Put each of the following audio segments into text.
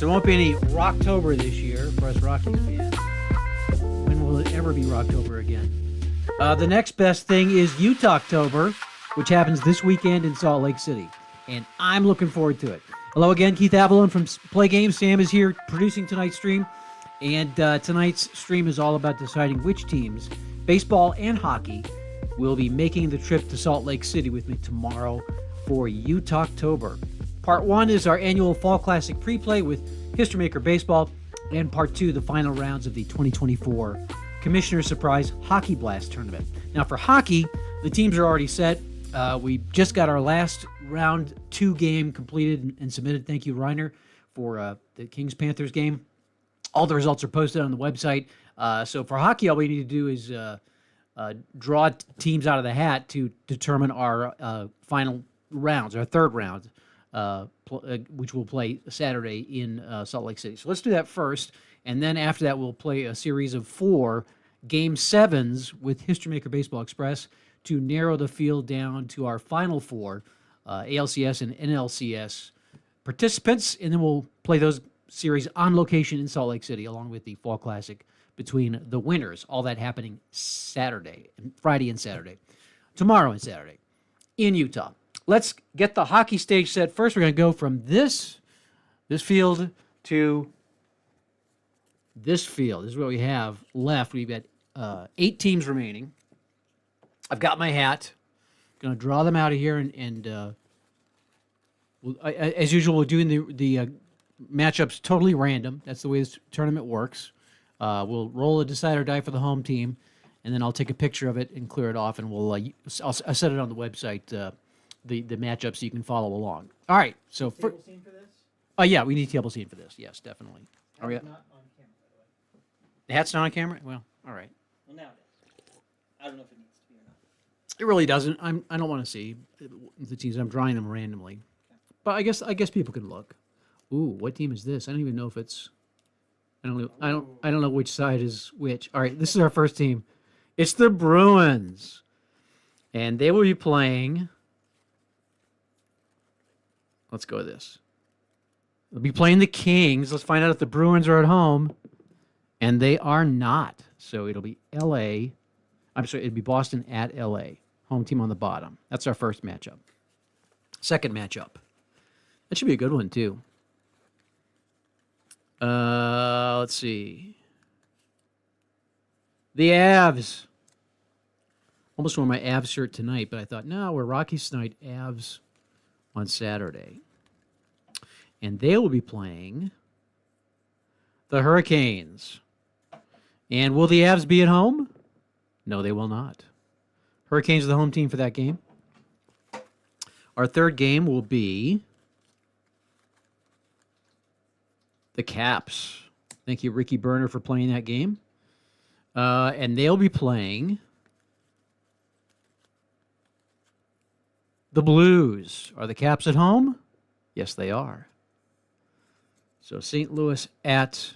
so there won't be any Rocktober this year for us Rockies fans. When will it ever be Rocktober again? The next best thing is Utah-ctober, which happens this weekend in Salt Lake City. And I'm looking forward to it. Hello again, Keith Avalone from Play Games. Sam is here producing tonight's stream. And tonight's stream is all about deciding which teams, baseball and hockey, will be making the trip to Salt Lake City with me tomorrow for Utah-ctober. Part 1 is our annual Fall Classic pre-play with History Maker Baseball. And Part 2, the final rounds of the 2024 Commissioner's Surprise Hockey Blast Tournament. Now for hockey, the teams are already set. We just got our last round 2 game completed and submitted. Thank you, Reiner, for the Kings-Panthers game. All the results are posted on the website. So for hockey, all we need to do is draw teams out of the hat to determine our final rounds, our third round, which we'll play Saturday in Salt Lake City. So let's do that first, and then after that, we'll play a series of 4 Game 7s with History Maker Baseball Express to narrow the field down to our final 4 ALCS and NLCS participants, and then we'll play those series on location in Salt Lake City, along with the Fall Classic between the winners. All that happening Friday and Saturday, tomorrow and Saturday in Utah. Let's get the hockey stage set first. We're going to go from this field to this field. This is what we have left. We've got 8 teams remaining. I've got my hat. Going to draw them out of here, and as usual, we're doing the matchups totally random. That's the way this tournament works. We'll roll a decide or die for the home team, and then I'll take a picture of it and clear it off, and I'll set it on the website, the matchup, so you can follow along. All right. So table scene for this? Yeah, we need table scene for this. Yes, definitely. Are we not on camera, by the way? The hat's not on camera? Well, all right. Well, now it is. I don't know if it needs to be or not. It really doesn't. I don't want to see the teams. I'm drawing them randomly, but I guess people can look. Ooh, what team is this? I don't even know if it's. I don't know which side is which. All right, this is our first team. It's the Bruins, and they will be playing. Let's go with this. They'll be playing the Kings. Let's find out if the Bruins are at home, and they are not. So it'll be L.A. I'm sorry, it'll be Boston at L.A. Home team on the bottom. That's our first matchup. Second matchup. That should be a good one too. Let's see. The Avs. Almost wore my Avs shirt tonight, but I thought, no, we're Rockies tonight, Avs on Saturday. And they will be playing the Hurricanes. And will the Avs be at home? No, they will not. Hurricanes are the home team for that game. Our third game will be the Caps. Thank you, Ricky Berner, for playing that game. And they'll be playing the Blues. Are the Caps at home? Yes, they are. So St. Louis at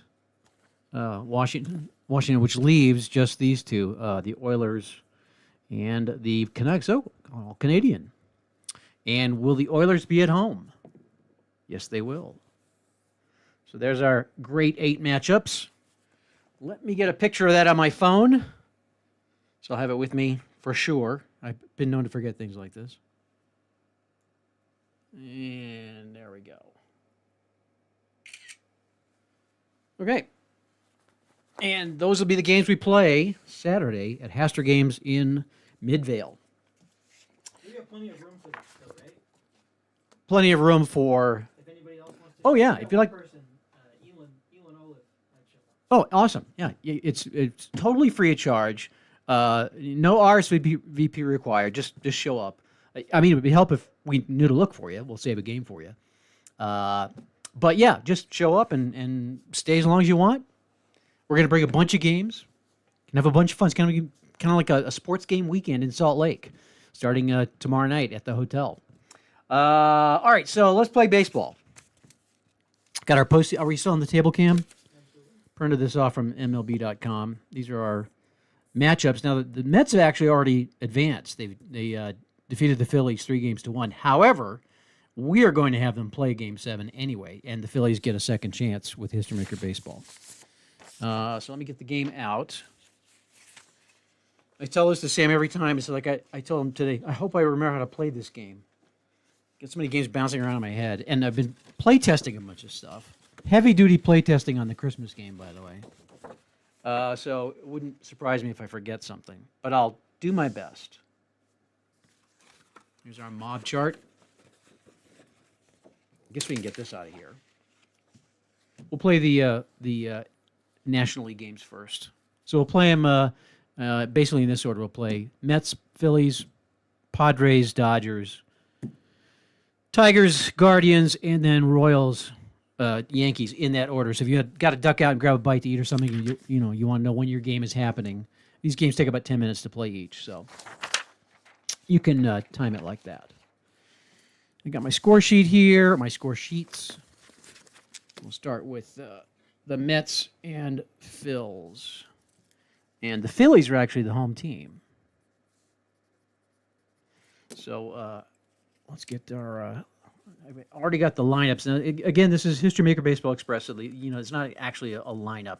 Washington, which leaves just these two, the Oilers and the Canucks. Oh, all Canadian. And will the Oilers be at home? Yes, they will. So there's our great 8 matchups. Let me get a picture of that on my phone, so I'll have it with me for sure. I've been known to forget things like this. And there we go. Okay. And those will be the games we play Saturday at Haster Games in Midvale. We have plenty of room for this, though, right? Plenty of room for... If anybody else wants to... Oh, yeah. If you like... Person, Elon Olive might show up. Oh, awesome. Yeah. It's totally free of charge. No RSVP required. Just show up. I mean, it would help if we knew to look for you. We'll save a game for you. But, yeah, just show up and stay as long as you want. We're going to bring a bunch of games. Can have a bunch of fun. It's kind of like a sports game weekend in Salt Lake, starting tomorrow night at the hotel. All right, so let's play baseball. Got our post. Are we still on the table cam? Absolutely. Printed this off from MLB.com. These are our matchups. Now, the Mets have actually already advanced. They defeated the Phillies 3-1. However, We are going to have them play Game 7 anyway, and the Phillies get a second chance with History Maker Baseball. So let me get the game out. I tell this to Sam every time. It's like I told him today, I hope I remember how to play this game. Get so many games bouncing around in my head. And I've been play testing a bunch of stuff. Heavy-duty play testing on the Christmas game, by the way. So it wouldn't surprise me if I forget something. But I'll do my best. Here's our mob chart. I guess we can get this out of here. We'll play the National League games first. So we'll play them basically in this order. We'll play Mets, Phillies, Padres, Dodgers, Tigers, Guardians, and then Royals, Yankees in that order. So if you got to duck out and grab a bite to eat or something, you want to know when your game is happening. These games take about 10 minutes to play each, so you can time it like that. I got my score sheet here, my score sheets. We'll start with the Mets and Phils. And the Phillies are actually the home team. So let's get our... I've already got the lineups. Now, again, this is History Maker Baseball Express. So it's not actually a lineup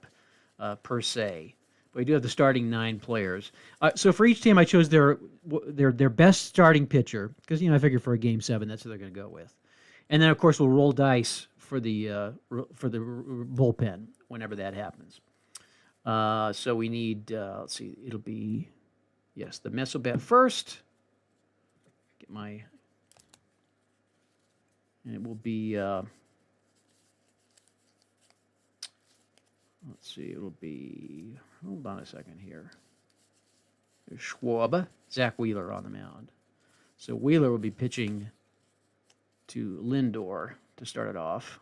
per se. But we do have the starting 9 players. So for each team, I chose their best starting pitcher because I figure for a Game 7, that's who they're going to go with. And then of course we'll roll dice for the bullpen whenever that happens. So we need let's see, it'll be the Mets will bat first. Get my, and it will be let's see, it'll be, hold on a second here. There's Schwab, Zach Wheeler on the mound. So Wheeler will be pitching to Lindor to start it off.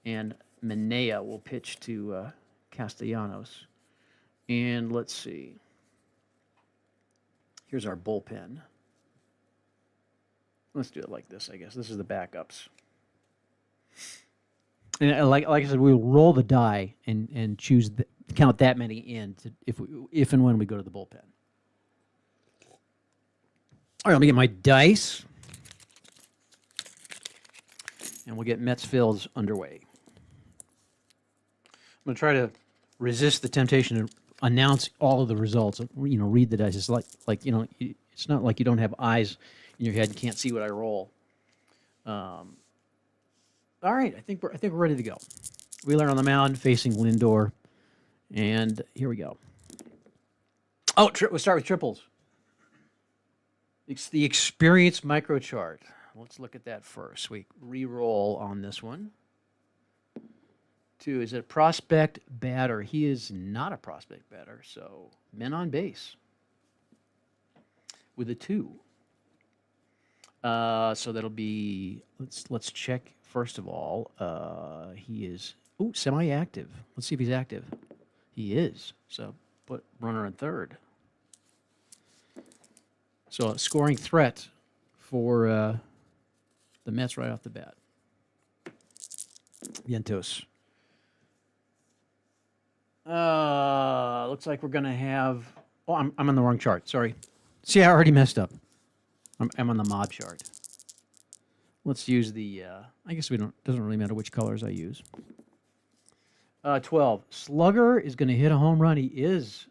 And Manea will pitch to Castellanos. And let's see. Here's our bullpen. Let's do it like this, I guess. This is the backups. And like I said, we'll roll the die and choose count that many in if and when we go to the bullpen. All right, let me get my dice, and we'll get Mets Phils underway. I'm going to try to resist the temptation to announce all of the results. Read the dice. It's like it's not like you don't have eyes in your head and can't see what I roll. All right, I think we're ready to go. Wheeler on the mound facing Lindor, and here we go. Oh, we'll start with triples. It's the experience micro chart. Let's look at that first. We re-roll on this one. 2, is it prospect batter? He is not a prospect batter, so men on base with a 2. So that'll be, let's check first of all. He is semi-active. Let's see if he's active. He is. So put runner in third. So a scoring threat for the Mets right off the bat. Vientos. Looks like we're gonna have. Oh, I'm on the wrong chart. Sorry. See, I already messed up. I'm on the mob chart. Let's use the. I guess doesn't really matter which colors I use. 12. Slugger is going to hit a home run. He is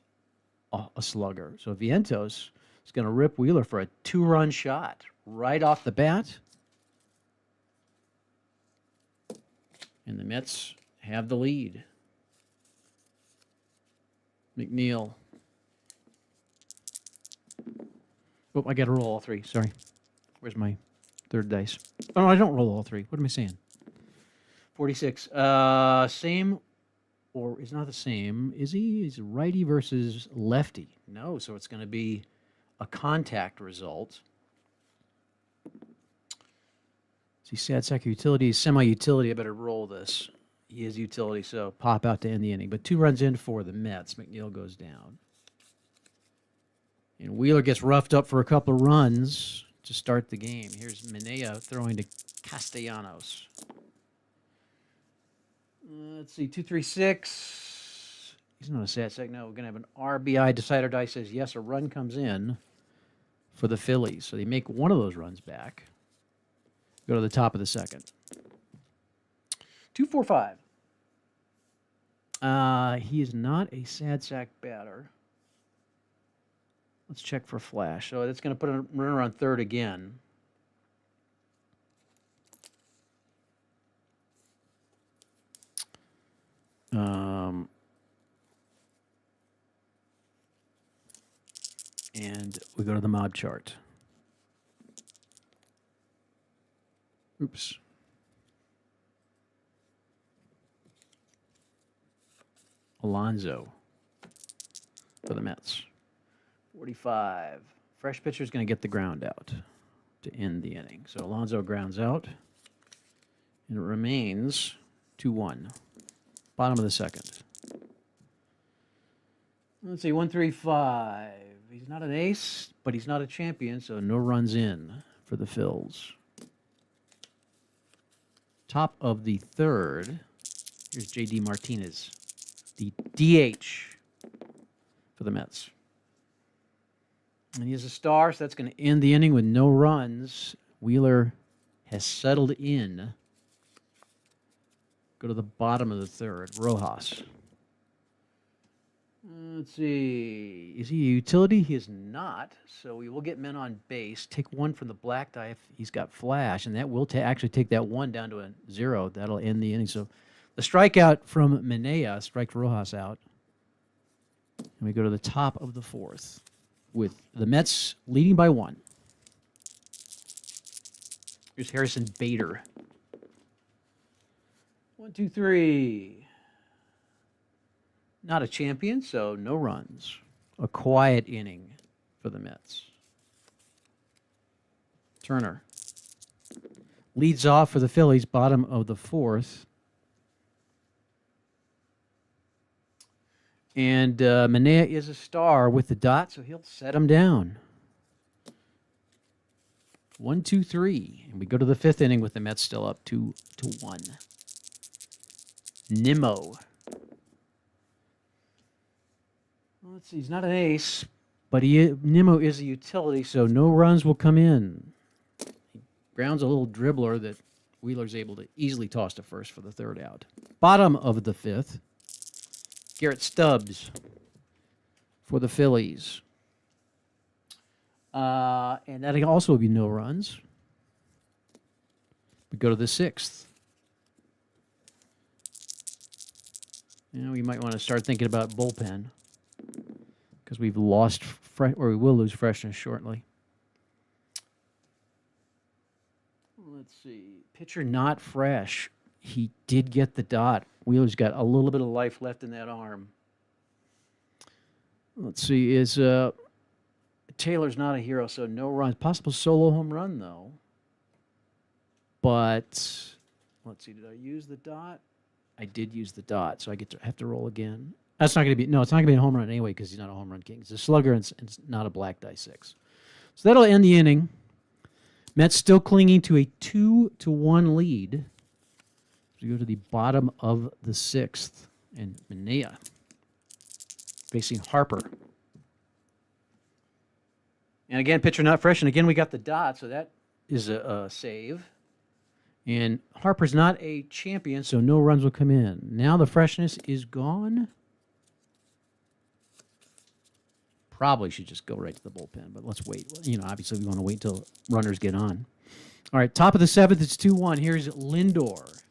a slugger. So Vientos is going to rip Wheeler for a 2-run shot right off the bat. And the Mets have the lead. McNeil. Oh, I got to roll all 3. Sorry. Where's my third dice? Oh, no, I don't roll all 3. What am I saying? 46. Same, or is not the same. Is he? Is righty versus lefty? No, so it's going to be a contact result. See, sad sack utility, semi-utility. I better roll this. He is utility, so pop out to end the inning. But 2 runs in for the Mets. McNeil goes down. And Wheeler gets roughed up for a couple of runs to start the game. Here's Manea throwing to Castellanos. Let's see, 2-3-6. He's not a sad sack. No, we're going to have an RBI. Decider die says yes. A run comes in for the Phillies. So they make one of those runs back. Go to the top of the second. 2-4-5. He is not a sad sack batter. Let's check for flash. So that's going to put a runner on third again. And we go to the mob chart. Oops. Alonso for the Mets. 45. Fresh pitcher is going to get the ground out to end the inning. So Alonso grounds out. And it remains 2-1. Bottom of the second. Let's see, 1-3-5. He's not an ace, but he's not a champion, so no runs in for the Phils. Top of the third. Here's J.D. Martinez, the DH for the Mets. And he is a star, so that's going to end the inning with no runs. Wheeler has settled in. Go to the bottom of the third. Rojas. Let's see. Is he a utility? He is not. So we will get men on base. Take one from the black die if he's got flash, and that will actually take that one down to a 0. That'll end the inning. So the strikeout from Minea striked Rojas out. And we go to the top of the fourth with the Mets leading by 1. Here's Harrison Bader. 1, 2, 3. Not a champion, so no runs. A quiet inning for the Mets. Turner leads off for the Phillies, bottom of the fourth. And Minea is a star with the dot, so he'll set him down. 1, 2, 3. And we go to the fifth inning with the Mets still up 2-1. Nimmo. Let's see, he's not an ace, but Nimmo is a utility, so no runs will come in. He grounds a little dribbler that Wheeler's able to easily toss to first for the third out. Bottom of the fifth, Garrett Stubbs for the Phillies. And that also will be no runs. We go to the sixth. We might want to start thinking about bullpen, because we've lost, or we will lose freshness shortly. Let's see. Pitcher not fresh. He did get the dot. Wheeler's got a little bit of life left in that arm. Let's see. Taylor's not a hero, so no runs. Possible solo home run, though. But, let's see. Did I use the dot? I did use the dot, so I have to roll again. That's not going to be, no, it's not going to be a home run anyway because he's not a home run king. It's a slugger and it's not a black die 6. So that'll end the inning. Mets still clinging to a 2-1 lead. We go to the bottom of the sixth, and Minea facing Harper. And again, pitcher not fresh, and again we got the dot, so that is a save. And Harper's not a champion, so no runs will come in. Now the freshness is gone. Probably should just go right to the bullpen, but let's wait. Obviously we want to wait until runners get on. All right, top of the seventh, it's 2-1. Here's Lindor.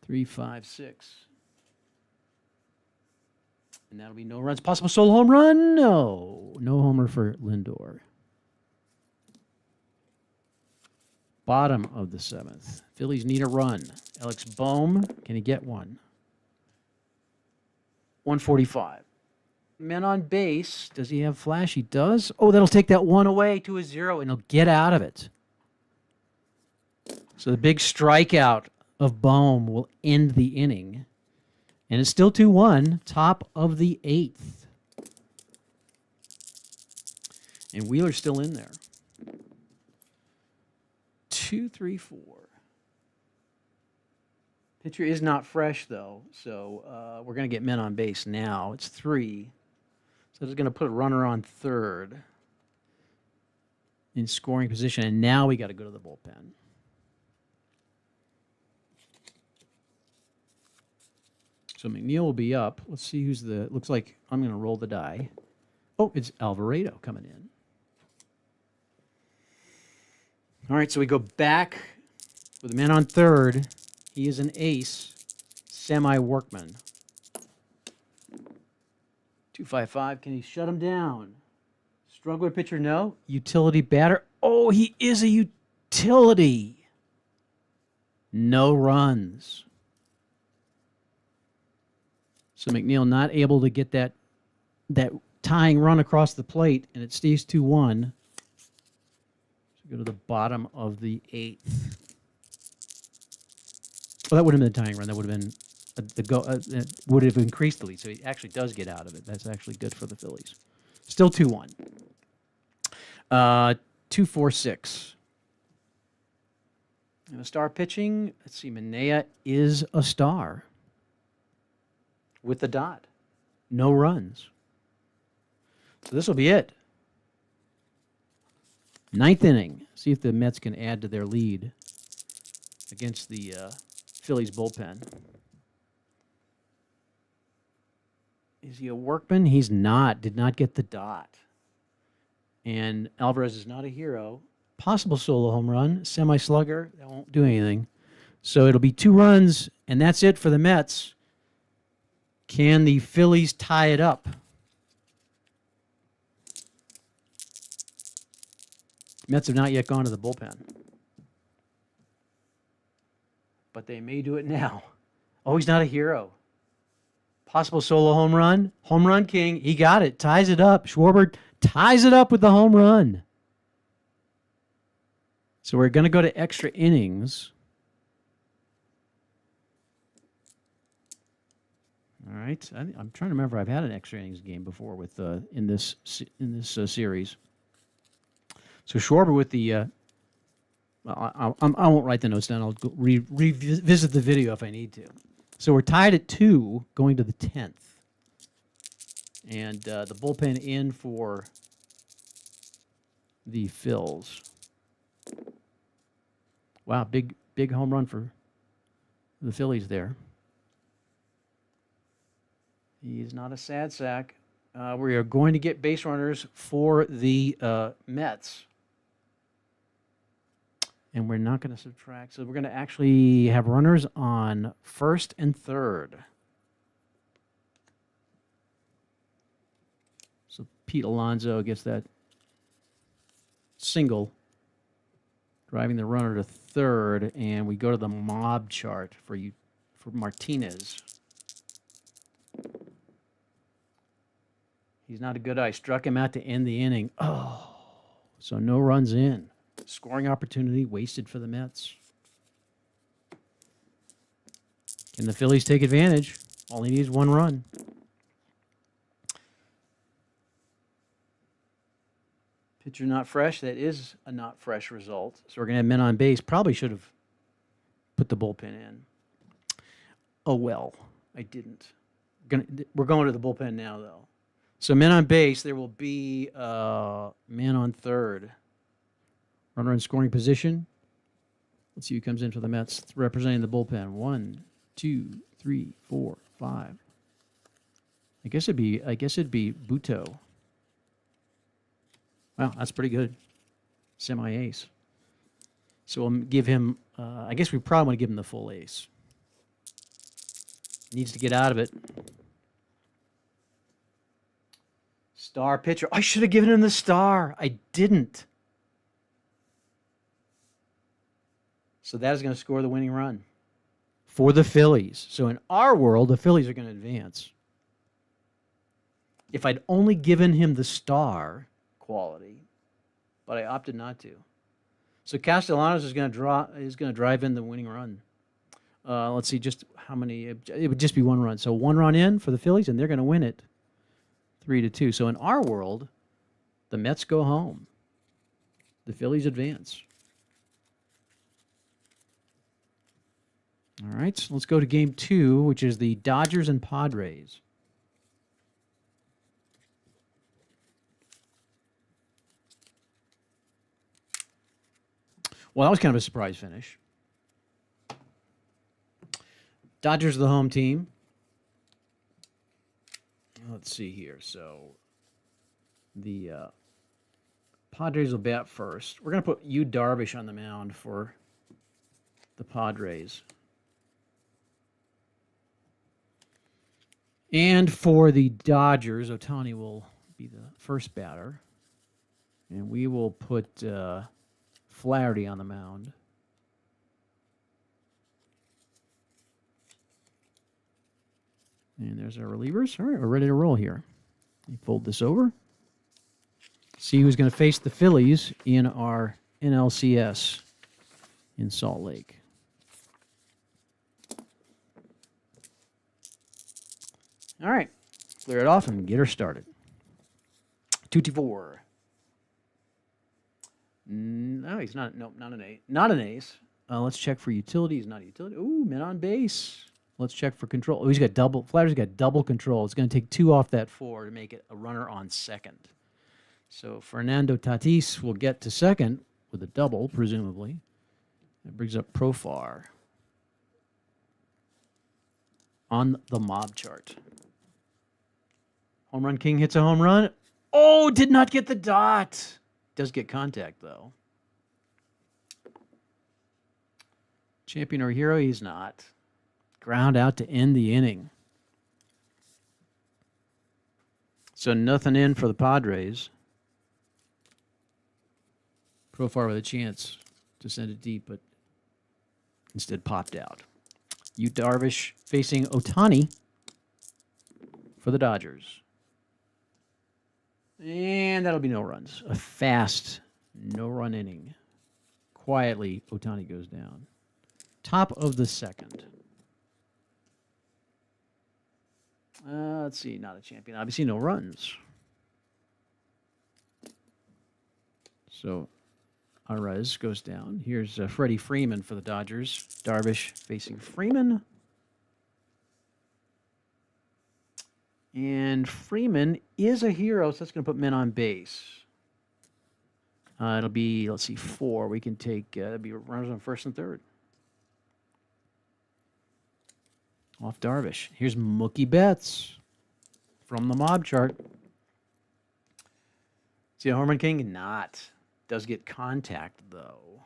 Three, 5, 6. And that'll be no runs. Possible solo home run? No. No homer for Lindor. Bottom of the seventh. Phillies need a run. Alex Bohm, can he get one? 145. Men on base. Does he have flash? He does. Oh, that'll take that one away to a 0, and he'll get out of it. So the big strikeout of Bohm will end the inning. And it's still 2-1, top of the 8th. And Wheeler's still in there. 2, 3, 4. Pitcher is not fresh, though, so we're going to get men on base now. It's 3. So it's going to put a runner on third. in scoring position, and now we got to go to the bullpen. So McNeil will be up. Let's see who's the. Looks like I'm going to roll the die. Oh, it's Alvarado coming in. All right, so we go back with the man on third. He is an ace, semi-workman. 255. Can he shut him down? Struggler pitcher, no. Utility batter. Oh, he is a utility. No runs. So McNeil not able to get that tying run across the plate, and it stays 2-1. So go to the bottom of the eighth. Well, that would have been the tying run. That would have been it would have increased the lead. So he actually does get out of it. That's actually good for the Phillies. Still 2-1. 2-4-6. And a star pitching. Let's see. Manea is a star with the dot. No runs. So this will be it. Ninth inning. See if the Mets can add to their lead against the Phillies bullpen. Is he a workman? He's not. Did not get the dot. And Alvarez is not a hero. Possible solo home run. Semi-slugger. That won't do anything. So it'll be 2 runs, and that's it for the Mets. Can the Phillies tie it up? Mets have not yet gone to the bullpen. But they may do it now. Oh, he's not a hero. Possible solo home run. Home run king. He got it. Ties it up. Schwarber ties it up with the home run. So we're going to go to extra innings. All right. I'm trying to remember. I've had an extra innings game before with in this series. So Schwarber with the. I won't write the notes down. I'll go revisit the video if I need to. So we're tied at 2, going to the 10th, and the bullpen in for the Phils. Wow, big home run for the Phillies there. He's not a sad sack. We are going to get base runners for the Mets. And we're not going to subtract. So we're going to actually have runners on first and third. So Pete Alonso gets that single, driving the runner to third. And we go to the mob chart for Martinez. He's not a good eye. Struck him out to end the inning. Oh, so no runs in. Scoring opportunity wasted for the Mets. Can the Phillies take advantage? All he needs is 1 run. Pitcher not fresh. That is a not fresh result. So we're going to have men on base. Probably should have put the bullpen in. Oh, well, I didn't. We're going to the bullpen now, though. So men on base, there will be man on third. Runner in scoring position. Let's see who comes in for the Mets representing the bullpen. 1, 2, 3, 4, 5. I guess it'd be Buto. Wow, that's pretty good. Semi-ace. So we'll give him. I guess we probably want to give him the full ace. Needs to get out of it. Star pitcher. I should have given him the star. I didn't. So that is going to score the winning run for the Phillies. So in our world, the Phillies are going to advance. If I'd only given him the star quality, but I opted not to. So Castellanos is going to drive in the winning run. Let's see just how many. It would just be 1 run. So 1 run in for the Phillies, and they're going to win it 3-2. So in our world, the Mets go home. The Phillies advance. All right, so let's go to game 2, which is the Dodgers and Padres. Well, that was kind of a surprise finish. Dodgers are the home team. Let's see here. So the Padres will bat first. We're going to put Yu Darvish on the mound for the Padres. And for the Dodgers, Ohtani will be the first batter. And we will put Flaherty on the mound. And there's our relievers. All right, we're ready to roll here. You fold this over. See who's going to face the Phillies in our NLCS in Salt Lake. All right, clear it off and get her started. 2-4. No, he's not. Nope, not an ace. Not an ace. Let's check for utility. He's not a utility. Ooh, men on base. Let's check for control. Oh, he's got double. Flatter's got double control. It's going to take 2 off that 4 to make it a runner on second. So Fernando Tatis will get to second with a double, presumably. That brings up Profar on the mob chart. Home run king hits a home run. Oh, did not get the dot. Does get contact, though. Champion or hero, he's not. Ground out to end the inning. So nothing in for the Padres. Profar with a chance to send it deep, but instead popped out. Yu Darvish facing Ohtani for the Dodgers. And that'll be no runs. A fast, no-run inning. Quietly, Ohtani goes down. Top of the second. Let's see, not a champion. Obviously, no runs. So, Arez goes down. Here's Freddie Freeman for the Dodgers. Darvish facing Freeman. And Freeman is a hero, so that's going to put men on base. It'll be, let's see, 4. We can take, it'll be runners on first and third. Off Darvish. Here's Mookie Betts from the mob chart. See a home run king? Not. Does get contact, though.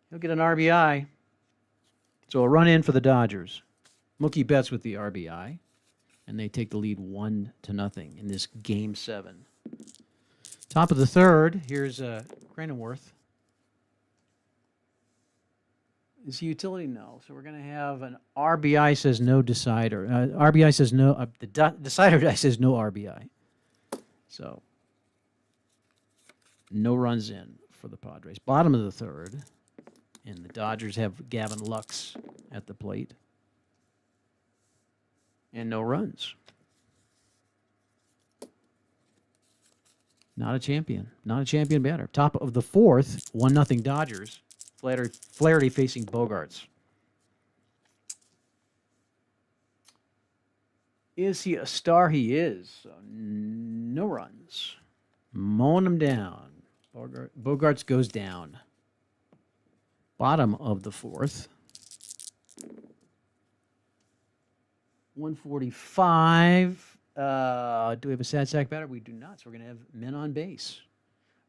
He'll get an RBI. So a run in for the Dodgers. Mookie Betts with the RBI. And they take the lead 1-0 in this Game 7. Top of the third. Here's Cranenworth. Is he utility? No. So we're going to have an RBI says no decider. RBI says no. The decider die says no RBI. So no runs in for the Padres. Bottom of the third. And the Dodgers have Gavin Lux at the plate. And no runs. Not a champion. Not a champion batter. Top of the fourth. 1-0 Dodgers. Flaherty facing Bogarts. Is he a star? He is. So no runs. Mowing him down. Bogarts goes down. Bottom of the fourth. 145. Do we have a sad sack batter? We do not. So we're going to have men on base.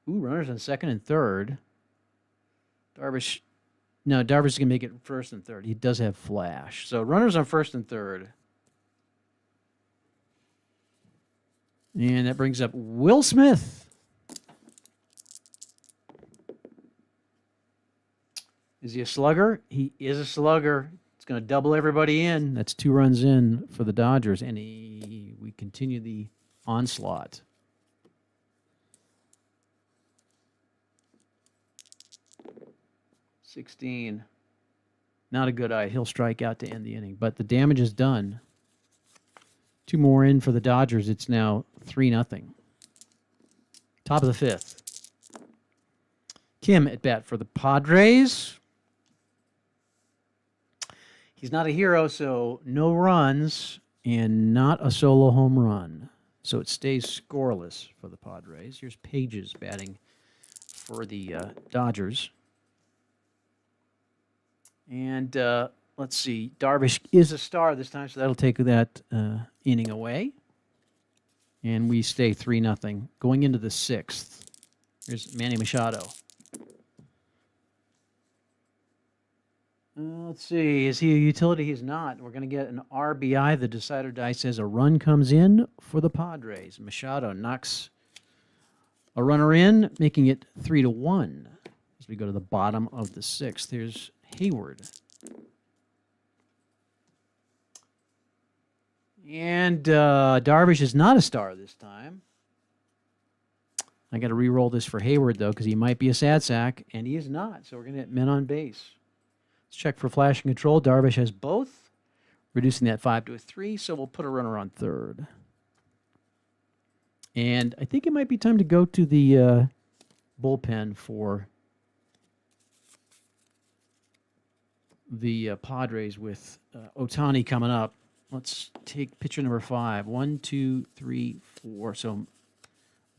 Ooh, runners on second and third. Darvish is going to make it first and third. He does have flash. So runners on first and third. And that brings up Will Smith. Is he a slugger? He is a slugger. It's going to double everybody in. That's 2 runs in for the Dodgers. And we continue the onslaught. $16. Not a good eye. He'll strike out to end the inning. But the damage is done. 2 more in for the Dodgers. It's now 3-0. Top of the fifth. Kim at bat for the Padres. He's not a hero, so no runs and not a solo home run. So it stays scoreless for the Padres. Here's Pages batting for the Dodgers. And let's see. Darvish is a star this time, so that'll take that inning away. And we stay 3-0. Going into the 6th. Here's Manny Machado. Let's see. Is he a utility? He's not. We're going to get an RBI. The decider die says a run comes in for the Padres. Machado knocks a runner in, making it 3-1. As we go to the bottom of the 6th, here's Hayward. And Darvish is not a star this time. I got to re-roll this for Hayward, though, because he might be a sad sack, and he is not. So we're going to get men on base. Let's check for flash and control. Darvish has both, reducing that 5 to a 3, so we'll put a runner on third. And I think it might be time to go to the bullpen for the Padres with Ohtani coming up. Let's take pitcher number 5. 1, 2, 3, 4. So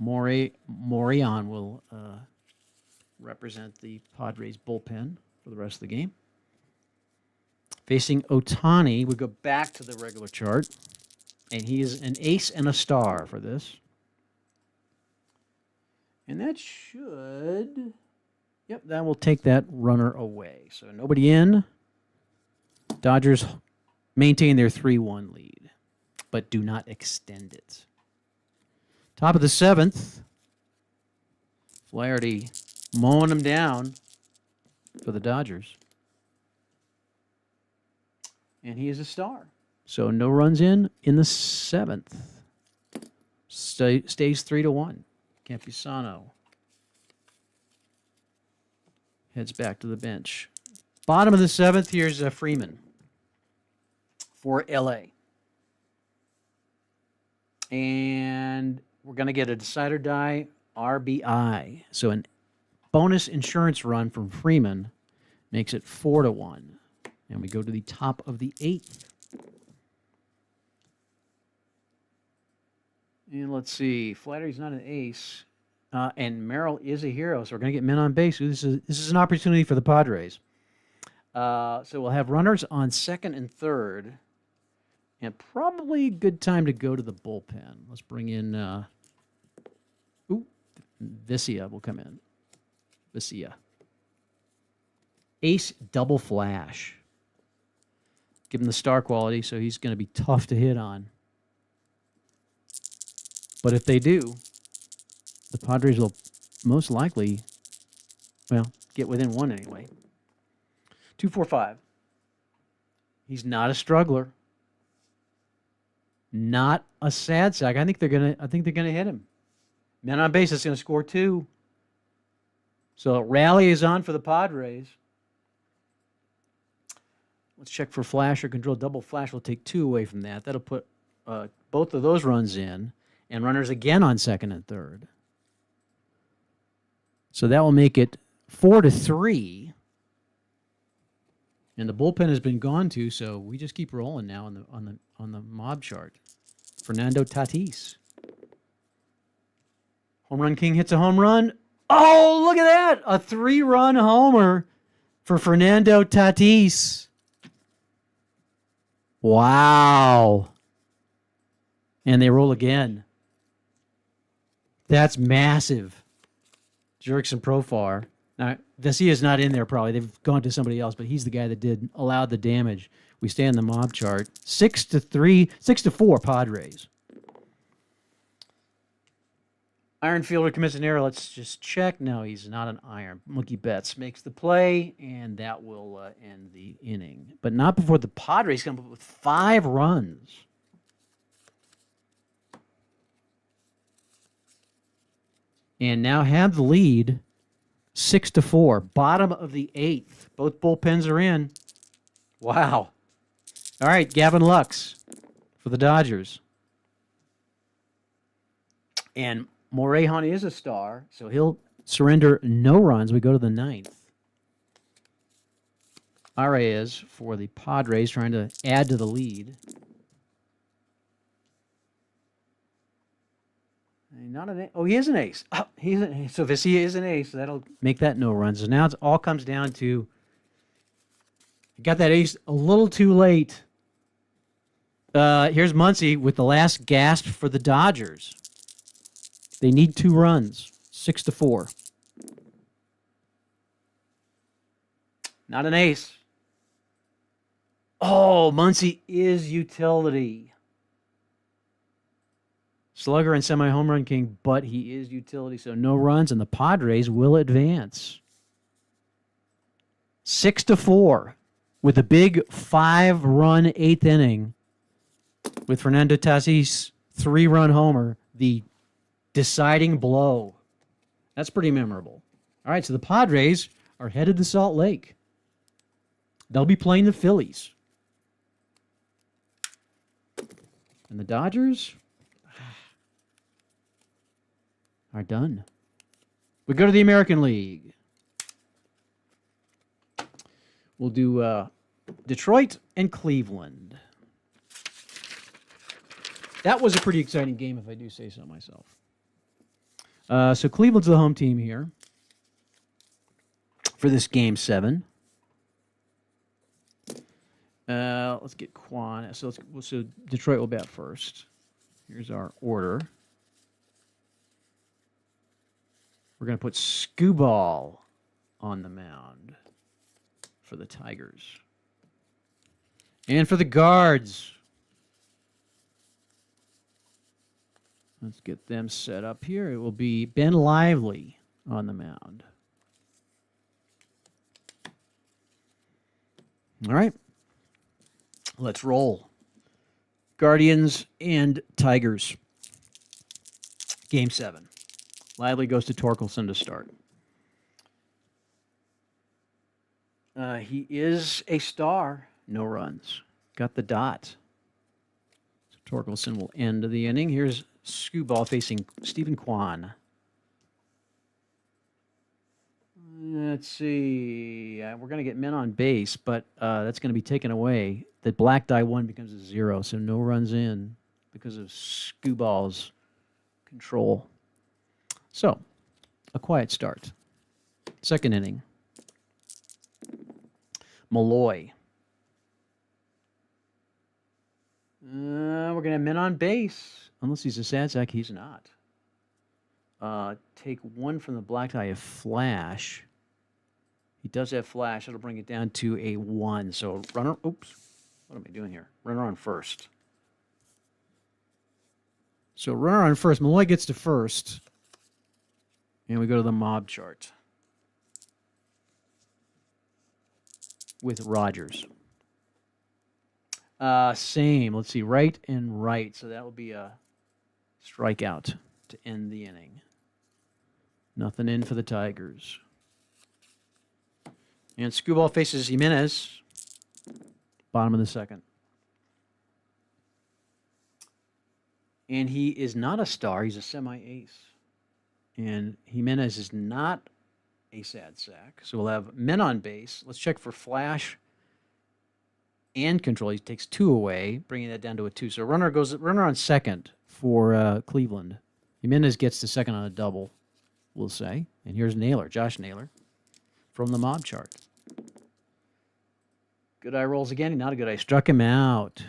Morion will represent the Padres bullpen for the rest of the game. Facing Ohtani, we go back to the regular chart, and he is an ace and a star for this. And that should, yep, that will take that runner away. So nobody in. Dodgers maintain their 3-1 lead, but do not extend it. Top of the 7th. Flaherty mowing them down for the Dodgers. And he is a star. So no runs in the 7th. Stays 3-1. Campusano heads back to the bench. Bottom of the 7th, here's Freeman for LA. And we're going to get a decider die RBI. So a bonus insurance run from Freeman makes it 4-1. And we go to the top of the 8th. And let's see. Flattery's not an ace. And Merrill is a hero, so we're going to get men on base. This is an opportunity for the Padres. So we'll have runners on second and third. And probably a good time to go to the bullpen. Let's bring in... Vicia will come in. Vicia. Ace double flash. Give him the star quality, so he's going to be tough to hit on. But if they do, the Padres will most likely, well, get within one anyway. 2-4-5. He's not a struggler. Not a sad sack. I think they're gonna hit him. Men on base is going to score 2. So rally is on for the Padres. Let's check for flash or control. Double flash will take 2 away from that. That'll put both of those runs in, and runners again on second and third. So that will make it 4-3. And the bullpen has been gone too, so we just keep rolling now on the mob chart. Fernando Tatis. Home run king hits a home run. Oh, look at that! A 3-run homer for Fernando Tatis. Wow. And they roll again. That's massive. Jurickson Profar. Now, Vicia's not in there probably. They've gone to somebody else, but he's the guy that allowed the damage. We stay on the mob chart. 6-4 Padres. Iron fielder commits an error. Let's just check. No, he's not an iron. Mookie Betts makes the play, and that will end the inning. But not before the Padres come up with 5 runs. And now have the lead 6-4. Bottom of the 8th. Both bullpens are in. Wow. All right, Gavin Lux for the Dodgers. And Morejon is a star, so he'll surrender no runs. We go to the 9th. Arias for the Padres trying to add to the lead. Not an ace. Oh, he is an ace. Oh, so if he is an ace, that'll make that no runs. So now it all comes down to got that ace a little too late. Here's Muncie with the last gasp for the Dodgers. They need 2 runs, 6-4. Not an ace. Oh, Muncie is utility. Slugger and semi-home run king, but he is utility, so no runs, and the Padres will advance. 6-4 with a big 5-run 8th inning with Fernando Tatis' 3-run homer, the deciding blow. That's pretty memorable. All right, so the Padres are headed to Salt Lake. They'll be playing the Phillies. And the Dodgers are done. We go to the American League. We'll do Detroit and Cleveland. That was a pretty exciting game, if I do say so myself. So Cleveland's the home team here for this Game 7. Let's get Quan. So Detroit will bat first. Here's our order. We're going to put Skubal on the mound for the Tigers. And for the guards, let's get them set up here. It will be Ben Lively on the mound. All right. Let's roll. Guardians and Tigers. Game 7. Lively goes to Torkelson to start. He is a star. No runs. Got the dot. So Torkelson will end the inning. Here's Skubal facing Stephen Kwan. Let's see. We're going to get men on base, but that's going to be taken away. The black die 1 becomes a 0, so no runs in because of Skubal's control. So, a quiet start. Second inning. Malloy. We're going to have men on base. Unless he's a sad sack, he's not. Take 1 from the black die of Flash. He does have Flash. It'll bring it down to a 1. So runner, oops. What am I doing here? Runner on first. So runner on first. Malloy gets to first. And we go to the mob chart with Rogers. Same. Let's see. Right and right. So that will be a strikeout to end the inning. Nothing in for the Tigers. And Skubal faces Jimenez. Bottom of the second. And he is not a star. He's a semi-ace. And Jimenez is not a sad sack. So we'll have men on base. Let's check for Flash and control. He takes 2 away, bringing that down to a 2. So runner on second for Cleveland. Jimenez gets to second on a double, we'll say. And here's Naylor, Josh Naylor, from the mob chart. Good eye rolls again. Not a good eye. Struck him out.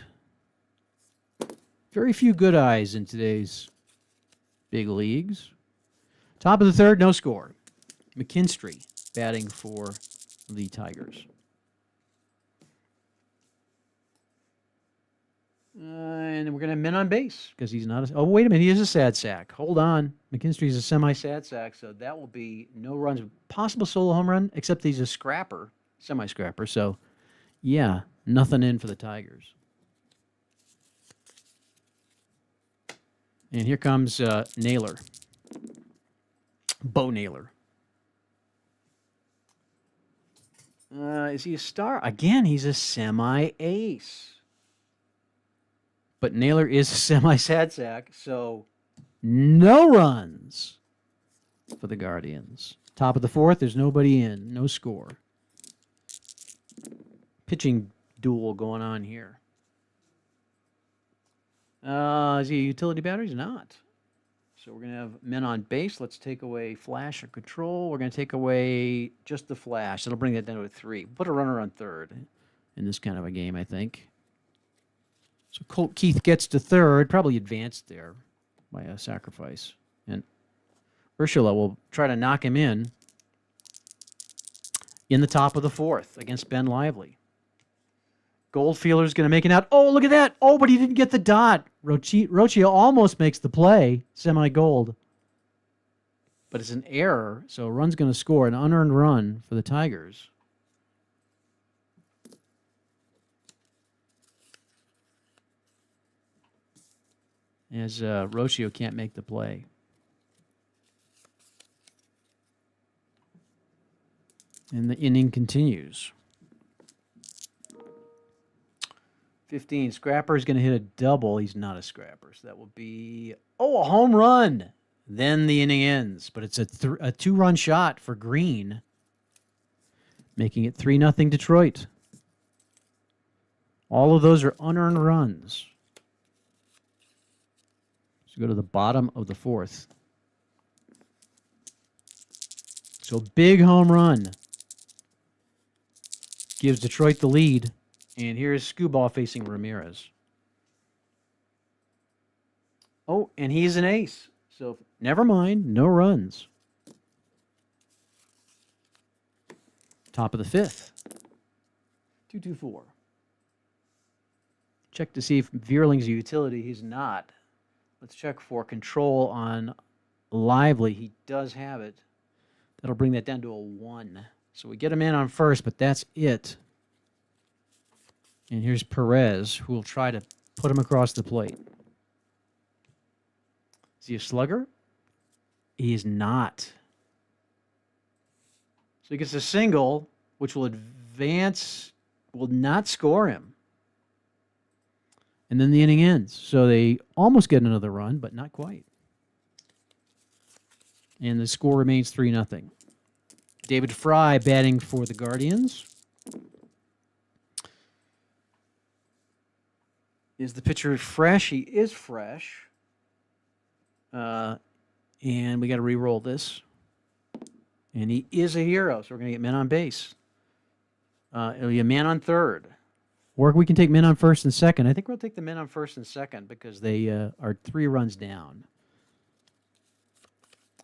Very few good eyes in today's big leagues. Top of the third, no score. McKinstry batting for the Tigers. And we're going to have men on base because he's not a... Oh, wait a minute. He is a sad sack. Hold on. McKinstry's a semi-sad sack, so that will be no runs. Possible solo home run, except he's a scrapper, semi-scrapper. So, yeah, nothing in for the Tigers. And here comes Naylor. Bo Naylor. Is he a star? Again, he's a semi-ace. But Naylor is a semi-sad sack, so no runs for the Guardians. Top of the fourth, there's nobody in, no score. Pitching duel going on here. Is he a utility batter? He's not. So we're going to have men on base. Let's take away flash or control. We're going to take away just the flash. That'll bring that down to a 3. Put a runner on third in this kind of a game, I think. So Colt Keith gets to third, probably advanced there by a sacrifice. And Ursula will try to knock him in the top of the 4th against Ben Lively. Goldfielder's going to make an out. Oh, look at that. Oh, but he didn't get the dot. Rocchio almost makes the play, semi-gold. But it's an error, so run's going to score, an unearned run for the Tigers. As Rocchio can't make the play. And the inning continues. 15. Scrapper is going to hit a double. He's not a scrapper, so that will be, a home run. Then the inning ends, but it's a 2-run shot for Green, making it 3-0 Detroit. All of those are unearned runs. So go to the bottom of the 4th. So big home run gives Detroit the lead. And here's Skubal facing Ramirez. Oh, and he's an ace. So never mind, no runs. Top of the 5th. 2-2-4. Check to see if Vierling's a utility. He's not. Let's check for control on Lively. He does have it. That'll bring that down to a 1. So we get him in on first, but that's it. And here's Perez, who will try to put him across the plate. Is he a slugger? He is not. So he gets a single, which will advance, will not score him. And then the inning ends. So they almost get another run, but not quite. And the score remains 3-0. David Fry batting for the Guardians. Is the pitcher fresh? He is fresh. And we got to re-roll this. And he is a hero, so we're going to get men on base. It'll be a man on third. Or we can take men on first and second. I think we'll take the men on first and second because they are 3 runs down.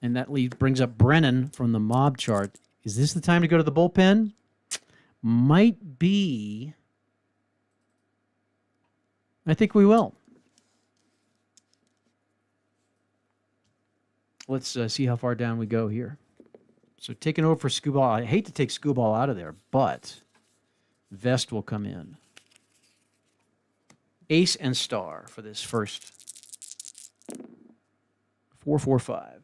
And that brings up Brennan from the mob chart. Is this the time to go to the bullpen? Might be. I think we will. Let's see how far down we go here. So taking over for Skubal. I hate to take Skubal out of there, but Vest will come in. Ace and star for this first 4-4-5.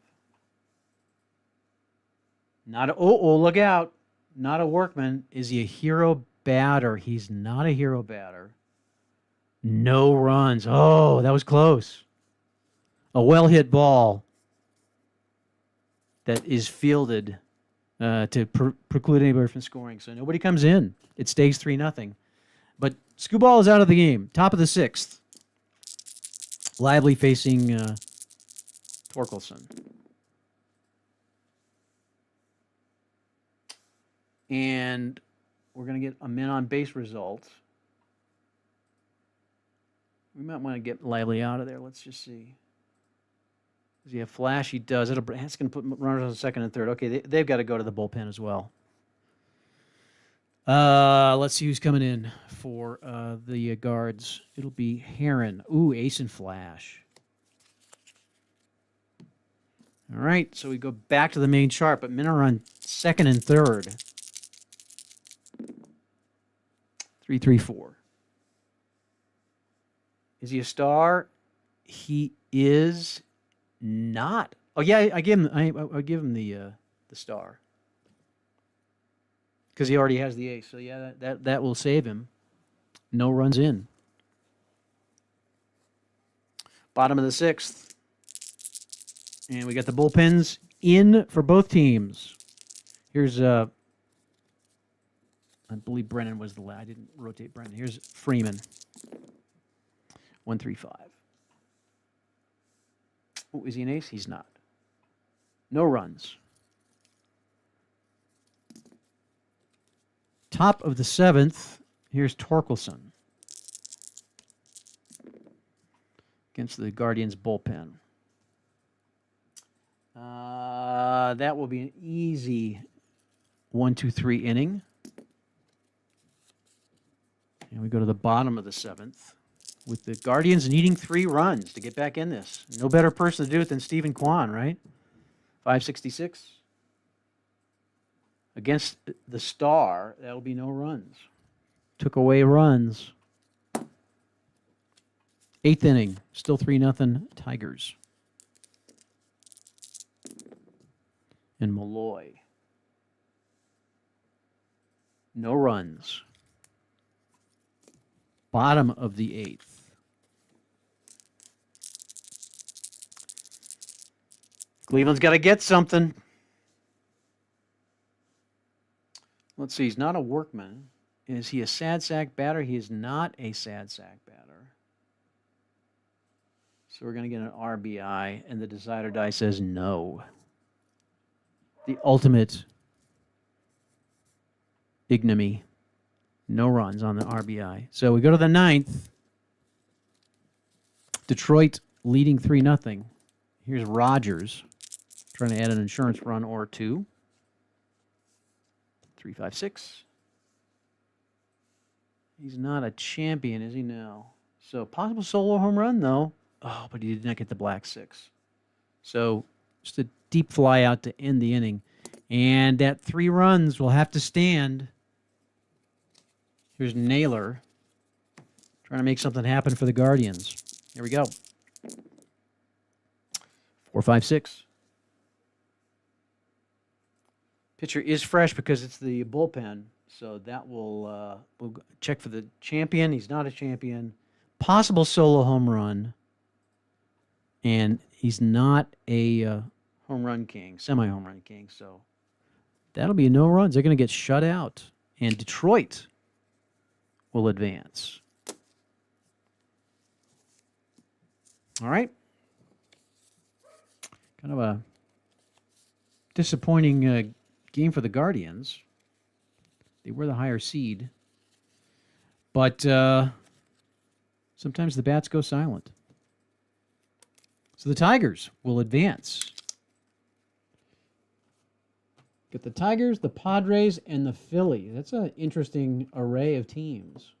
Not a, look out. Not a workman. Is he a hero batter? He's not a hero batter. No runs. Oh, that was close. A well-hit ball that is fielded to preclude anybody from scoring. So nobody comes in. It stays 3-0. But Skubal is out of the game. Top of the 6th. Lively facing Torkelson. And we're going to get a men on base result. We might want to get Lively out of there. Let's just see. Does he have flash? He does. That's going to put runners on second and third. Okay, they've got to go to the bullpen as well. Let's see who's coming in for the guards. It'll be Heron. Ooh, ace and flash. All right, so we go back to the main chart, but men are on second and third. 3-3-4. Is he a star? He is not. Oh yeah, I give him. I give him the star because he already has the ace. So yeah, that will save him. No runs in. Bottom of the 6th, and we got the bullpens in for both teams. Here's I believe Brennan was the last. I didn't rotate Brennan. Here's Freeman. 1-3-5. Oh, is he an ace? He's not. No runs. Top of the 7th. Here's Torkelson against the Guardians bullpen. That will be an easy 1-2-3 inning. And we go to the bottom of the 7th with the Guardians needing 3 runs to get back in this. No better person to do it than Stephen Kwan, right? 566. Against the Star, that'll be no runs. Took away runs. 8th inning, still 3-0 Tigers. And Malloy. No runs. Bottom of the 8th. Cleveland's got to get something. Let's see, he's not a workman. Is he a sad sack batter? He is not a sad sack batter. So we're going to get an RBI, and the decider die says no. The ultimate ignominy. No runs on the RBI. So we go to the 9th. Detroit leading 3-0. Here's Rogers trying to add an insurance run or two. 3-5-6. He's not a champion, is he? No. So possible solo home run, though. Oh, but he did not get the black 6. So just a deep fly out to end the inning. And that 3 runs will have to stand. Here's Naylor trying to make something happen for the Guardians. Here we go. 4-5-6. Pitcher is fresh because it's the bullpen, so that will we'll check for the champion. He's not a champion. Possible solo home run, and he's not a home run king, semi-home run king. So that'll be no runs. They're going to get shut out, and Detroit will advance. All right. Kind of a disappointing game for the Guardians. They were the higher seed. But sometimes the bats go silent. So the Tigers will advance. Got the Tigers, the Padres, and the Phillies. That's an interesting array of teams.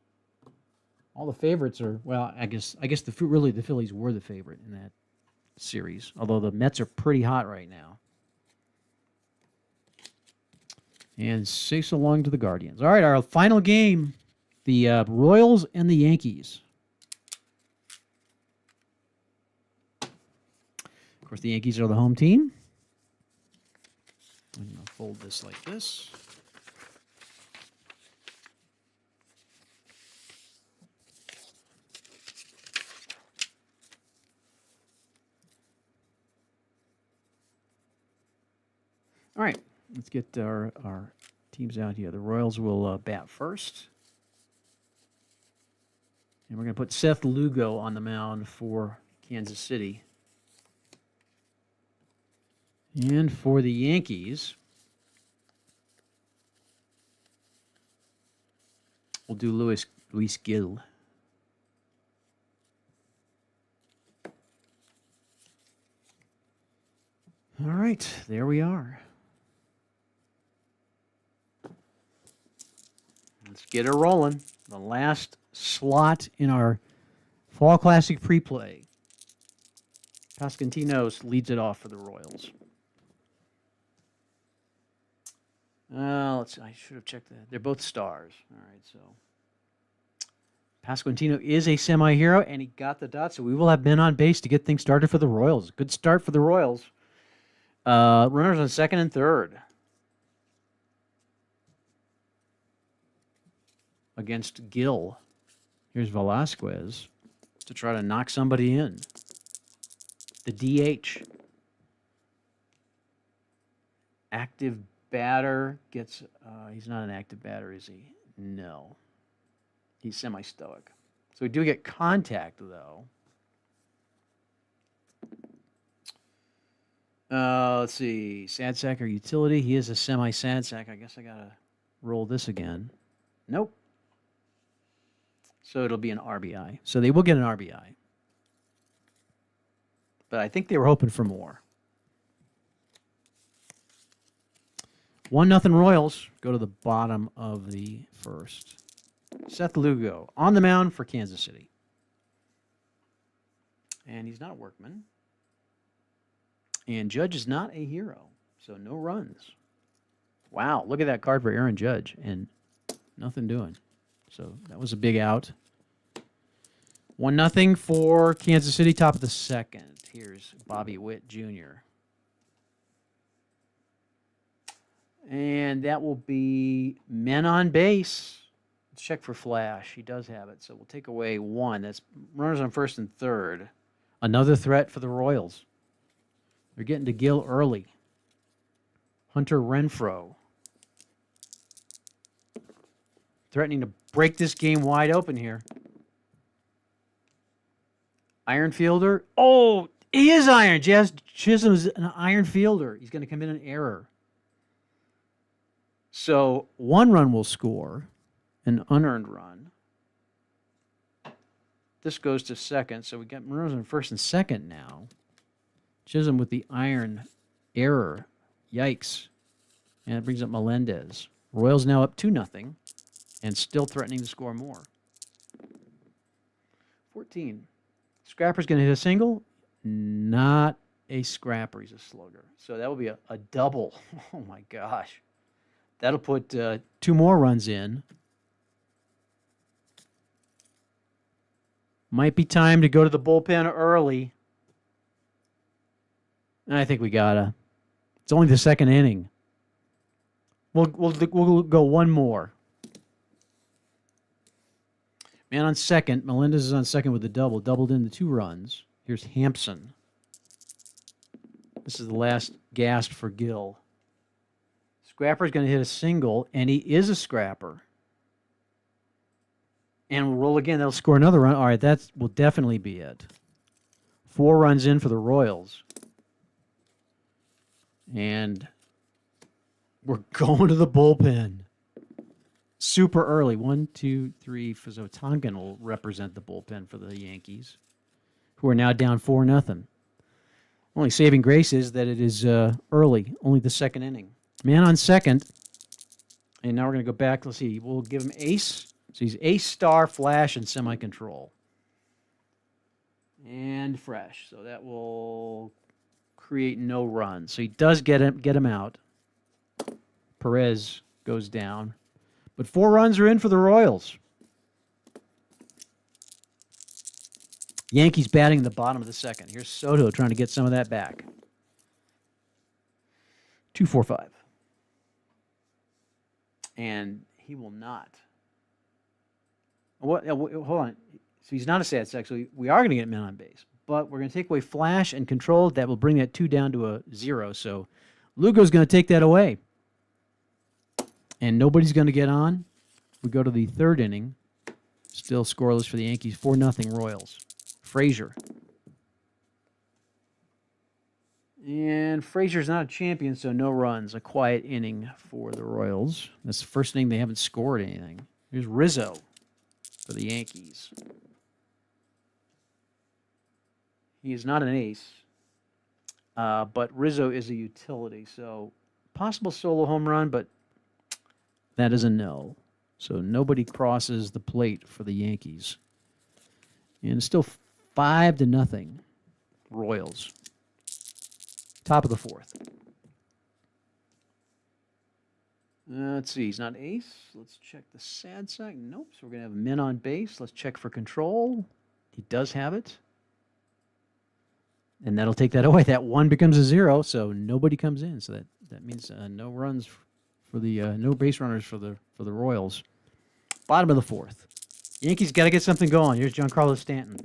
All the favorites are, well, I guess really the Phillies were the favorite in that series, although the Mets are pretty hot right now. And say so long to the Guardians. All right, our final game, the Royals and the Yankees. Of course, the Yankees are the home team. I'm going to fold this like this. All right, let's get our teams out here. The Royals will bat first. And we're going to put Seth Lugo on the mound for Kansas City. And for the Yankees, we'll do Luis Gil. All right, there we are. Let's get her rolling. The last slot in our Fall Classic pre-play. Pasquantinos leads it off for the Royals. I should have checked that. They're both stars. All right, so Pasquantino is a semi-hero, and he got the dot, so we will have men on base to get things started for the Royals. Good start for the Royals. Runners on second and third. Against Gill. Here's Velasquez to try to knock somebody in. The DH. Active batter gets... he's not an active batter, is he? No. He's semi-stoic. So we do get contact, though. Let's see. Sad sack or utility? He is a semi-sad sack. I guess I gotta roll this again. Nope. So it'll be an RBI. So they will get an RBI. But I think they were hoping for more. 1-0 Royals go to the bottom of the first. Seth Lugo on the mound for Kansas City. And he's not a workman. And Judge is not a hero, so no runs. Wow, look at that card for Aaron Judge, and nothing doing. So that was a big out. 1-0 for Kansas City, top of the second. Here's Bobby Witt Jr. And that will be men on base. Let's check for Flash. He does have it, so we'll take away one. That's runners on first and third. Another threat for the Royals. They're getting to Gill early. Hunter Renfroe. Threatening to break this game wide open here. Iron fielder. Oh, he is iron. Jazz Chisholm is an iron fielder. He's going to commit an error. So 1 run will score, an unearned run. This goes to second, so we got runners on first and second now. Chisholm with the iron error. Yikes. And it brings up Melendez. Royals now up 2-0 and still threatening to score more. 14. Scrapper's going to hit a single. Not a scrapper. He's a slugger. So that will be a double. Oh, my gosh. That'll put 2 more runs in. Might be time to go to the bullpen early. I think we gotta. It's only the second inning. We'll go one more. Man on second. Melendez is on second with the double. Doubled into 2 runs. Here's Hampson. This is the last gasp for Gill. Scrapper's going to hit a single, and he is a scrapper. And we'll roll again. That'll score another run. All right, that will definitely be it. 4 runs in for the Royals. And we're going to the bullpen. Super early. 1, 2, 3. So Tonkin will represent the bullpen for the Yankees, who are now down 4-0. Only saving grace is that it is early, only the second inning. Man on second. And now we're going to go back. Let's see. We'll give him ace. So he's ace, star, flash, and semi-control. And fresh. So that will create no runs. So he does get him out. Perez goes down. But 4 runs are in for the Royals. Yankees batting in the bottom of the second. Here's Soto trying to get some of that back. 2-4-5. And he will not. What? Hold on. So he's not a sad sack, so we are going to get men on base. But we're going to take away flash and control. That will bring that 2 down to a 0. So Lugo's going to take that away. And nobody's going to get on. We go to the third inning. Still scoreless for the Yankees. 4-0 Royals. Frazier. And Frazier's not a champion, so no runs. A quiet inning for the Royals. That's the first inning they haven't scored anything. Here's Rizzo for the Yankees. He is not an ace, but Rizzo is a utility. So possible solo home run, but that is a no. So nobody crosses the plate for the Yankees. And it's still 5-0 Royals. Top of the fourth. Let's see. He's not ace. Let's check the sad sack. Nope. So we're going to have men on base. Let's check for control. He does have it. And that'll take that away. That 1 becomes a 0, so nobody comes in. So that means no runs for the no base runners for the Royals. Bottom of the fourth. Yankees got to get something going. Here's Giancarlo Stanton.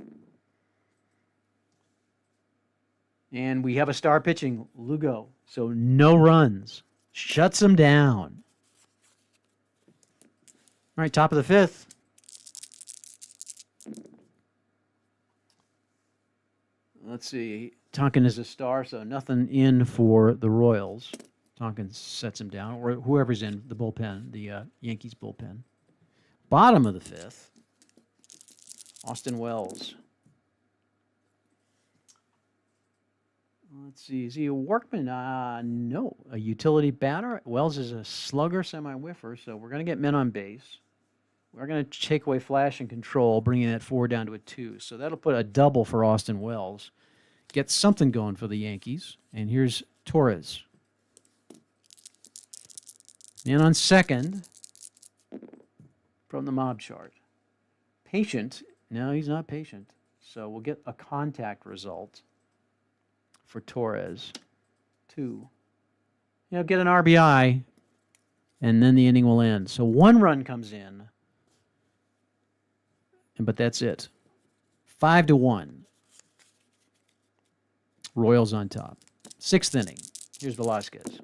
And we have a star pitching, Lugo. So no runs. Shuts them down. All right, top of the fifth. let's see. Tonkin is a star, so nothing in for the Royals. Tonkin sets him down, or whoever's in the bullpen, the Yankees bullpen. Bottom of the fifth, Austin Wells. Let's see. Is he a workman? No. A utility batter? Wells is a slugger, semi-whiffer, so we're going to get men on base. We're going to take away flash and control, bringing that 4 down to a 2. So that'll put a double for Austin Wells. Get something going for the Yankees. And here's Torres. Man on second from the mob chart. Patient. No, he's not patient. So we'll get a contact result for Torres. 2. Get an RBI, and then the inning will end. So 1 run comes in, but that's it. 5-1. Royals on top. 6th inning. Here's Velasquez.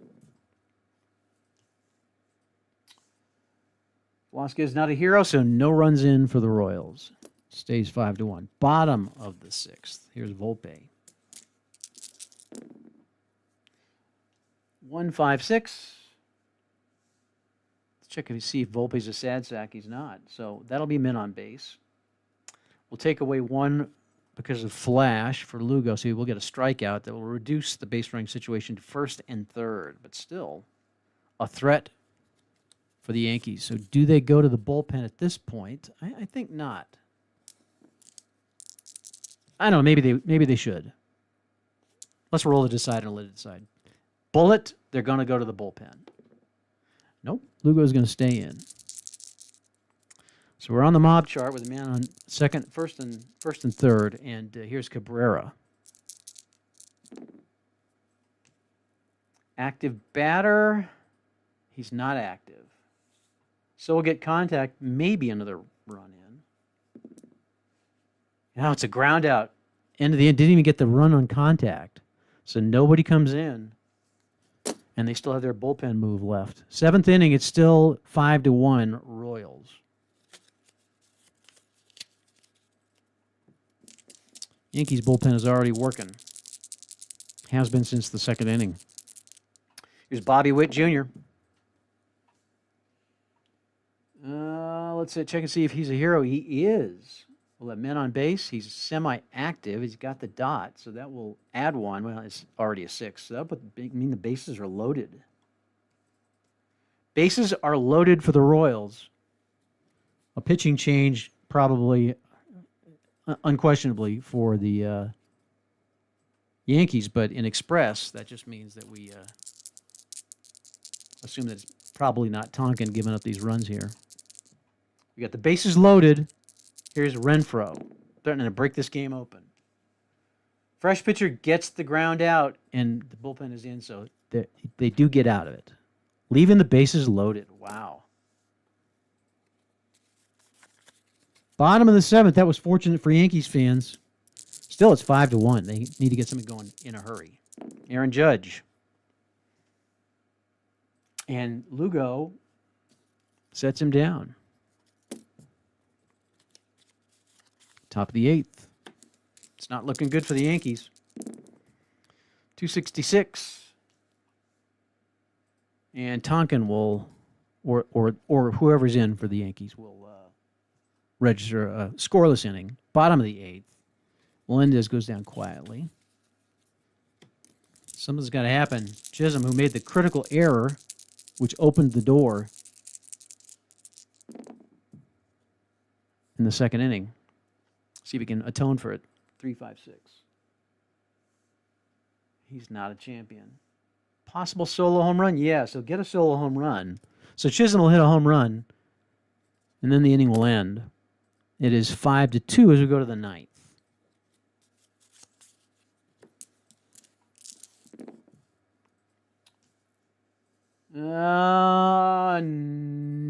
Velasquez not a hero, so no runs in for the Royals. Stays 5-1. Bottom of the 6th. Here's Volpe. 1-5-6. Let's check if you see if Volpe's a sad sack. He's not. So that'll be men on base. We'll take away 1 because of flash for Lugo, so we'll get a strikeout that will reduce the base running situation to 1st and 3rd, but still a threat for the Yankees. So do they go to the bullpen at this point? I think not. I don't know. Maybe they should. Let's roll the decider and let it decide. Bullet, they're going to go to the bullpen. Nope. Lugo's going to stay in. So we're on the mob chart with a man on first and 3rd, and here's Cabrera. Active batter. He's not active. So we'll get contact, maybe another run in. Now it's a ground out. End of the end, didn't even get the run on contact. So nobody comes in. And they still have their bullpen move left. 7th inning, it's still 5-1 Royals. Yankees bullpen is already working. Has been since the 2nd inning. Here's Bobby Witt Jr. Let's check and see if he's a hero. He is. We'll have men on base. He's semi-active. He's got the dot, so that will add 1. Well, it's already a 6. So that would mean the bases are loaded. Bases are loaded for the Royals. A pitching change probably, unquestionably, for the Yankees, but in Express, that just means that we assume that it's probably not Tonkin giving up these runs here. We got the bases loaded. Here's Renfroe, threatening to break this game open. Fresh pitcher gets the ground out, and the bullpen is in, so they do get out of it. Leaving the bases loaded. Wow. Bottom of the 7th. That was fortunate for Yankees fans. Still, it's 5-1. They need to get something going in a hurry. Aaron Judge. And Lugo sets him down. Top of the 8th. It's not looking good for the Yankees. 266. And Tonkin will, or whoever's in for the Yankees will register a scoreless inning. Bottom of the 8th. Melendez goes down quietly. Something's got to happen. Chisholm, who made the critical error, which opened the door in the 2nd inning. See if he can atone for it. 3-5-6. He's not a champion. Possible solo home run? Yeah, so get a solo home run. So Chisholm will hit a home run, and then the inning will end. It is 5-2 as we go to the 9th.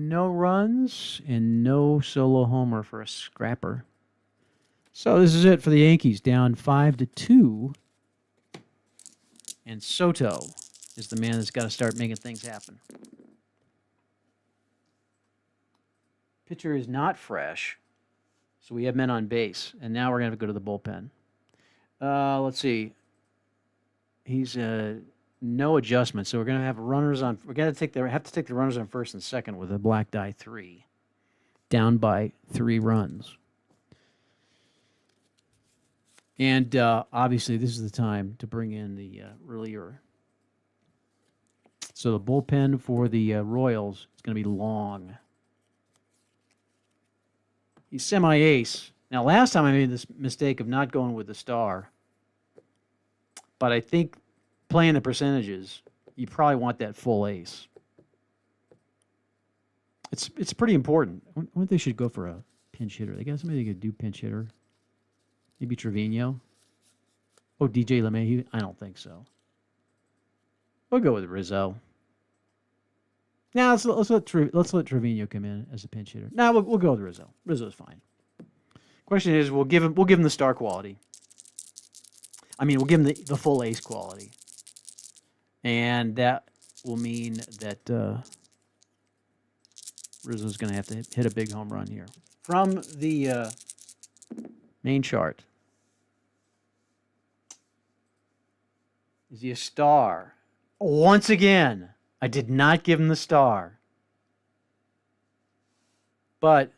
No runs and no solo homer for a scrapper. So this is it for the Yankees, down 5-2. And Soto is the man that's got to start making things happen. Pitcher is not fresh, so we have men on base. And now we're going to have to go to the bullpen. Let's see. He's no adjustment, so we're gonna have runners on. We're gonna have to take the runners on first and second with a black die 3, down by 3 runs. And obviously, this is the time to bring in the reliever. So the bullpen for the Royals is going to be long. He's semi-ace. Now, last time I made this mistake of not going with the star. But I think playing the percentages, you probably want that full ace. It's pretty important. I wonder if they should go for a pinch hitter. They got somebody they could do pinch hitter. Maybe Trevino. Oh, DJ LeMahieu? I don't think so. We'll go with Rizzo. Now let's let Trevino come in as a pinch hitter. Now we'll go with Rizzo. Rizzo's fine. Question is, we'll give him the star quality. I mean, we'll give him the full ace quality, and that will mean that Rizzo's going to have to hit a big home run here from the main chart. Is he a star? Once again, I did not give him the star. But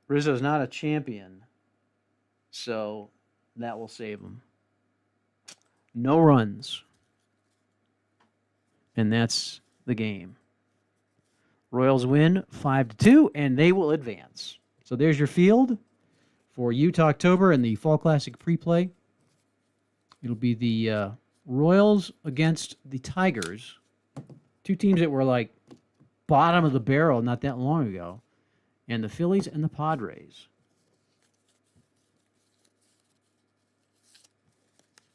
Rizzo's not a champion, so that will save him. No runs. And that's the game. Royals win 5-2, and they will advance. So there's your field for Utah-ctober and the Fall Classic pre-play. It'll be the Royals against the Tigers. 2 teams that were like bottom of the barrel not that long ago. And the Phillies and the Padres.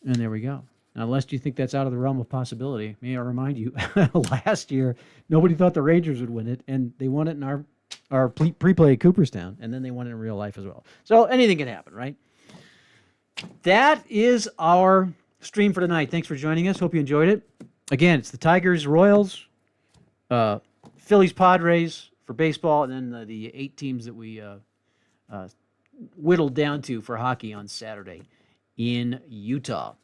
And there we go. Now, lest you think that's out of the realm of possibility, may I remind you, last year, nobody thought the Rangers would win it, and they won it in our pre-play at Cooperstown, and then they won it in real life as well. So anything can happen, right? That is our stream for tonight. Thanks for joining us. Hope you enjoyed it. Again, it's the Tigers, Royals, Phillies, Padres for baseball, and then the 8 teams that we whittled down to for hockey on Saturday in Utah.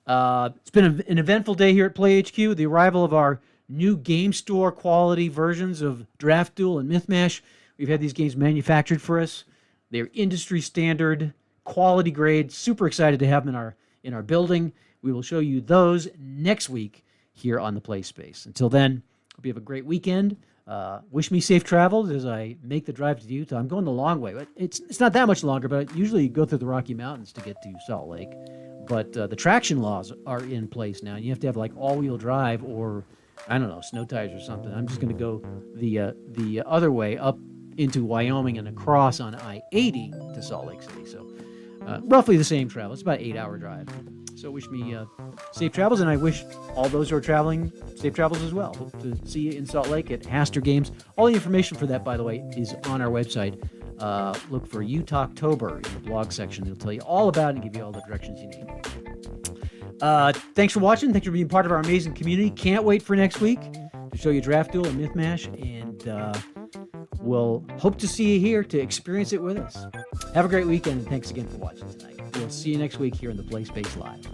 It's been an eventful day here at Play HQ. The arrival of our new game store quality versions of Draft Duel and Mythmash. We've had these games manufactured for us. They're industry standard, quality grade. Super excited to have them in our building. We will show you those next week here on the Play Space. Until then, hope you have a great weekend. Wish me safe travels as I make the drive to Utah. I'm going the long way. But it's not that much longer, but usually you go through the Rocky Mountains to get to Salt Lake. But the traction laws are in place now. You have to have like all-wheel drive or, I don't know, snow tires or something. I'm just going to go the other way up into Wyoming and across on I-80 to Salt Lake City. So roughly the same travel. It's about an 8-hour drive. So wish me safe travels, and I wish all those who are traveling safe travels as well. Hope to see you in Salt Lake at Haster Games. All the information for that, by the way, is on our website. Look for Utah-ctober in the blog section. It'll tell you all about it and give you all the directions you need. Thanks for watching. Thanks for being part of our amazing community. Can't wait for next week to show you Draft Duel and Mythmash, and we'll hope to see you here to experience it with us. Have a great weekend, and thanks again for watching tonight. We'll see you next week here in the Play Space Live.